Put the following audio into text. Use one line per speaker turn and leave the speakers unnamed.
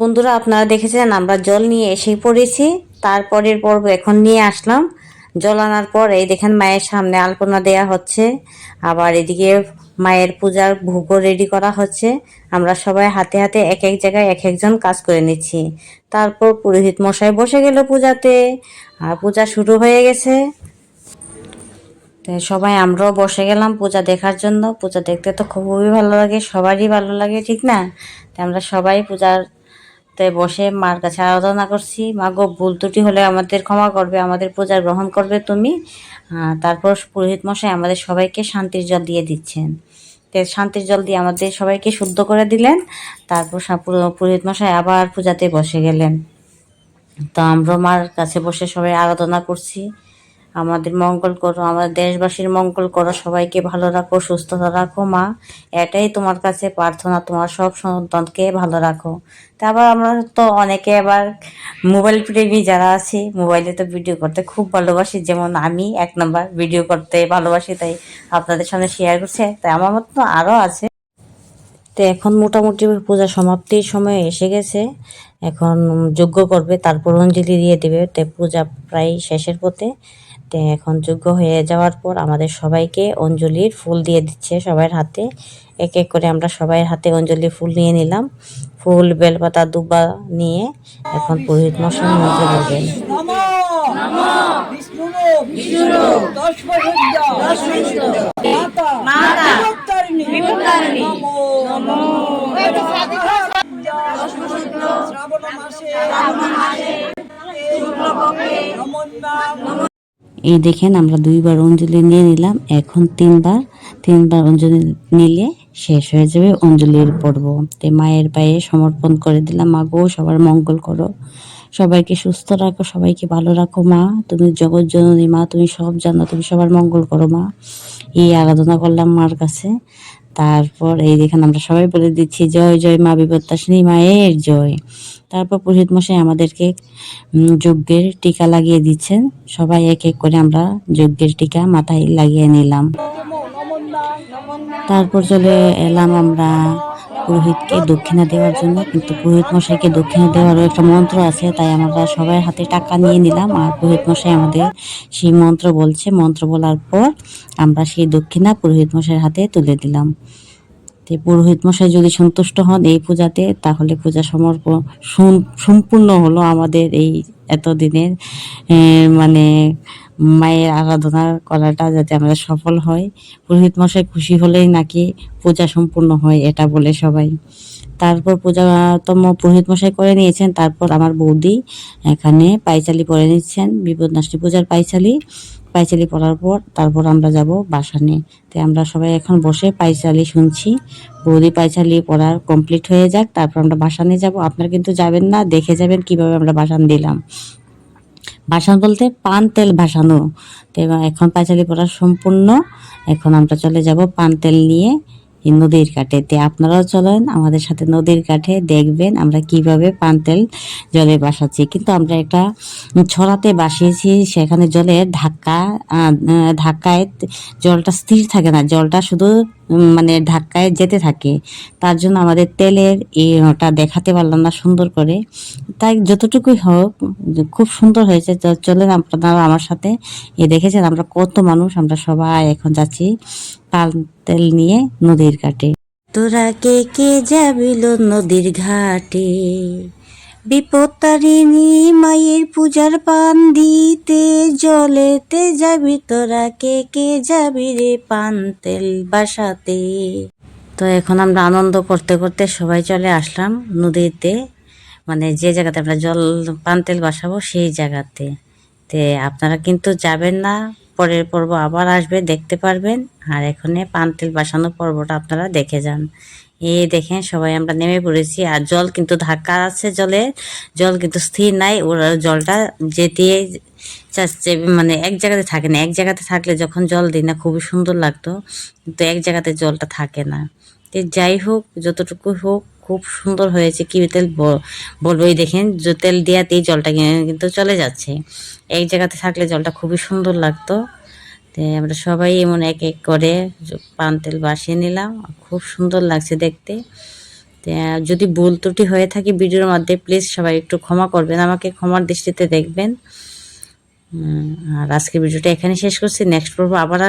বন্ধুরা, আপনারা দেখেছেন আমরা জল নিয়ে এসেই পড়েছি। তারপরের পর্ব এখন নিয়ে আসলাম। জল আনার পর এই দেখেন মায়ের সামনে আলপনা দেয়া হচ্ছে, আবার এদিকে মায়ের পূজার ভোগও রেডি করা হচ্ছে। আমরা সবাই হাতে হাতে এক এক জায়গায় এক একজন কাজ করে নিচ্ছি। তারপর পুরোহিত মশাই বসে গেল পূজাতে, আর পূজা শুরু হয়ে গেছে। তো সবাই আমরাও বসে গেলাম পূজা দেখার জন্য। পূজা দেখতে তো খুবই ভালো লাগে, সবারই ভালো লাগে, ঠিক না? তো আমরা সবাই পূজার তাই বসে মার কাছে আরাধনা করছি, মা গো ভুল ত্রুটি হলে আমাদের ক্ষমা করবে, আমাদের পূজা গ্রহণ করবে তুমি। তারপর পুরোহিত মশাই আমাদের সবাইকে শান্তির জল দিয়ে দিচ্ছেন। তো শান্তির জল দিয়ে আমাদের সবাইকে শুদ্ধ করে দিলেন। তারপর পুরোহিত মশাই আবার পূজাতে বসে গেলেন। তো আমরা মার কাছে বসে সবাই আরাধনা করছি, আমাদের মঙ্গল করো, আমাদের দেশবাসীর মঙ্গল করো, সবাইকে ভালো রাখো, সুস্থতা রাখো মা, এটাই তোমার কাছে প্রার্থনা, তোমার সব সন্তানকে ভালো রাখো। তারপর আমরা তো অনেকে আবার মোবাইল প্রেমী যারা আছি, মোবাইলে তো ভিডিও করতে খুব ভালোবাসি, যেমন আমি 1 নম্বর ভিডিও করতে ভালোবাসি, তাই আপনাদের সামনে শেয়ার করছে। তাই আমার মতো আরও আছে। তো এখন মোটামুটি পূজা সমাপ্তির সময় এসে গেছে। এখন যজ্ঞ করবে, তারপর অঞ্জলি দিয়ে দেবে। তো পূজা প্রায় শেষের পথে। তো এখন যজ্ঞ হয়ে যাওয়ার পর আমাদের সবাইকে অঞ্জলির ফুল দিয়ে দিচ্ছে সবার হাতে। এক এক করে আমরা সবাই হাতে অঞ্জলি ফুল নিয়ে নিলাম। ফুল, বেলপাতা, দুব্বা নিয়ে এখন পুরোহিত মশাই মন্ত্র বলবেন। এই দেখেন আমরা 2বার অঞ্জলি নিয়ে নিলাম, এখন 3বার অঞ্জলি নিলে শেষ হয়ে যাবে অঞ্জলির পর্ব। তাই মায়ের পায়ে সমর্পণ করে দিলাম, মা গো সবার মঙ্গল করো, সবাইকে সুস্থ রাখো, সবাইকে ভালো রাখো মা, তুমি জগৎ জননী মা, তুমি সব জানো, তুমি সবার মঙ্গল করো মা। এই আরাধনা করলাম মার কাছে। তারপর এই দেখেন আমরা সবাই বলে দিচ্ছি জয় জয় মা বিপত্তারিণী মায়ের জয়। তারপর পুরোহিত মশাই আমাদেরকে যজ্ঞের টিকা লাগিয়ে দিচ্ছেন। সবাই এক এক করে আমরা যজ্ঞের টিকা মাথায় লাগিয়ে নিলাম। তারপর চলে এলাম আমরা পুরোহিতকে দক্ষিণা দেওয়ার জন্য, কিন্তু পুরোহিত মশাইকে দক্ষিণা দেওয়ারও একটা মন্ত্র আছে, তাই আমরা সবাই হাতে টাকা নিয়ে নিলাম। আর পুরোহিত মশাই আমাদের সেই মন্ত্র বলছে, মন্ত্র বলার পর আমরা সেই দক্ষিণা পুরোহিত মশাইয়ের হাতে তুলে দিলাম। তো পুরোহিত মশাই যদি সন্তুষ্ট হন এই পূজাতে, তাহলে পূজা সম্পূর্ণ হলো আমাদের এই এতদিনের মানে মায়ের আরাধনা করাটা যাতে আমরা সফল হয়। পুরোহিত মশাই খুশি হলেই নাকি পূজা সম্পূর্ণ হয়, এটা বলে সবাই। তারপর পূজা পুরোহিত মশাই করে নিয়েছেন। তারপর আমার বৌদি এখানে পাইচালি পরে নিচ্ছেন, বিপদনাশিনী পূজার পাইচালি। পাইচালি পড়ার পর তারপর আমরা যাব বাসানে। তাই আমরা সবাই এখন বসে পাইচালি শুনছি। বৌদি পাইচালি পড়ার কমপ্লিট হয়ে যাক, তারপর আমরা বাসানে যাব। আপনারা কিন্তু যাবেন না, দেখে যাবেন কিভাবে আমরা বাসান দিলাম। ভাসান বলতে পান তেল ভাসানো। তো এখন পাঁচালী পড়া সম্পূর্ণ। এখন আমরা চলে যাব পান তেল নিয়ে এই নদীর কাঠে। তে আপনারাও চলেন আমাদের সাথে নদীর কাঠে, দেখবেন আমরা কিভাবে পান তেল জলে ভাসাচ্ছি। কিন্তু আমরা একটা ছড়াতে ভাসিয়েছি, সেখানে জলের ধাক্কায় জলটা স্থির থাকে না, জলটা শুধু মানে ধাক্কায় যেতে থাকে। তার জন্য আমাদের তেলের ওটা দেখাতে পারলাম না সুন্দর করে, তাই যতটুকুই হোক খুব সুন্দর হয়েছে। তো চলেন আপনারা আমার সাথে। দেখেছেন আমরা কত মানুষ, আমরা সবাই এখন যাচ্ছি পান তেল নিয়ে নদীর ঘাটে। তোরা কে কে যাবিল নদীর ঘাটে, বিপত্তারিণী মায়ের পূজার পান দিতে, জলেতে যাবি তোরা কে কে যাবি রে পান তেল বাসাতে। তো এখন আমরা আনন্দ করতে করতে সবাই চলে আসলাম নদীতে, মানে যে জায়গাতে আমরা পান তেল বসাবো সেই জায়গাতে। তে আপনারা কিন্তু যাবেন না, পরের পর্ব আবার আসবে, দেখতে পারবেন। আর এখানে পান তেল বসানোর পর্বটা আপনারা দেখে যান। এই দেখেন সবাই আমরা নেমে পড়েছি। আর জল কিন্তু ধাক্কা আছে, জল কিন্তু স্থির নাই, ওর জলটা যেতে চাচ্ছে, মানে এক জায়গাতে থাকে না। এক জায়গাতে থাকলে যখন জল দিই না খুবই সুন্দর লাগতো, কিন্তু এক জায়গাতে জলটা থাকে না। তো যাই হোক, যতটুকু হোক খুব সুন্দর হয়েছে। কি তেল বলবো, এই দেখেন যে তেল দেওয়াতেই জলটা কিন্তু চলে যাচ্ছে। এক জায়গাতে থাকলে জলটা খুবই সুন্দর লাগতো। তো আমরা সবাই এমন এক এক করে পান তেল বাসিয়ে নিলাম, খুব সুন্দর লাগছে দেখতে। তো যদি ভুল ত্রুটি হয়ে থাকে ভিডিওর মধ্যে প্লিজ সবাই একটু ক্ষমা করবেন, আমাকে ক্ষমার দৃষ্টিতে দেখবেন। আর আজকের ভিডিওটা এখানে শেষ করছি। নেক্সট পর্ব আবার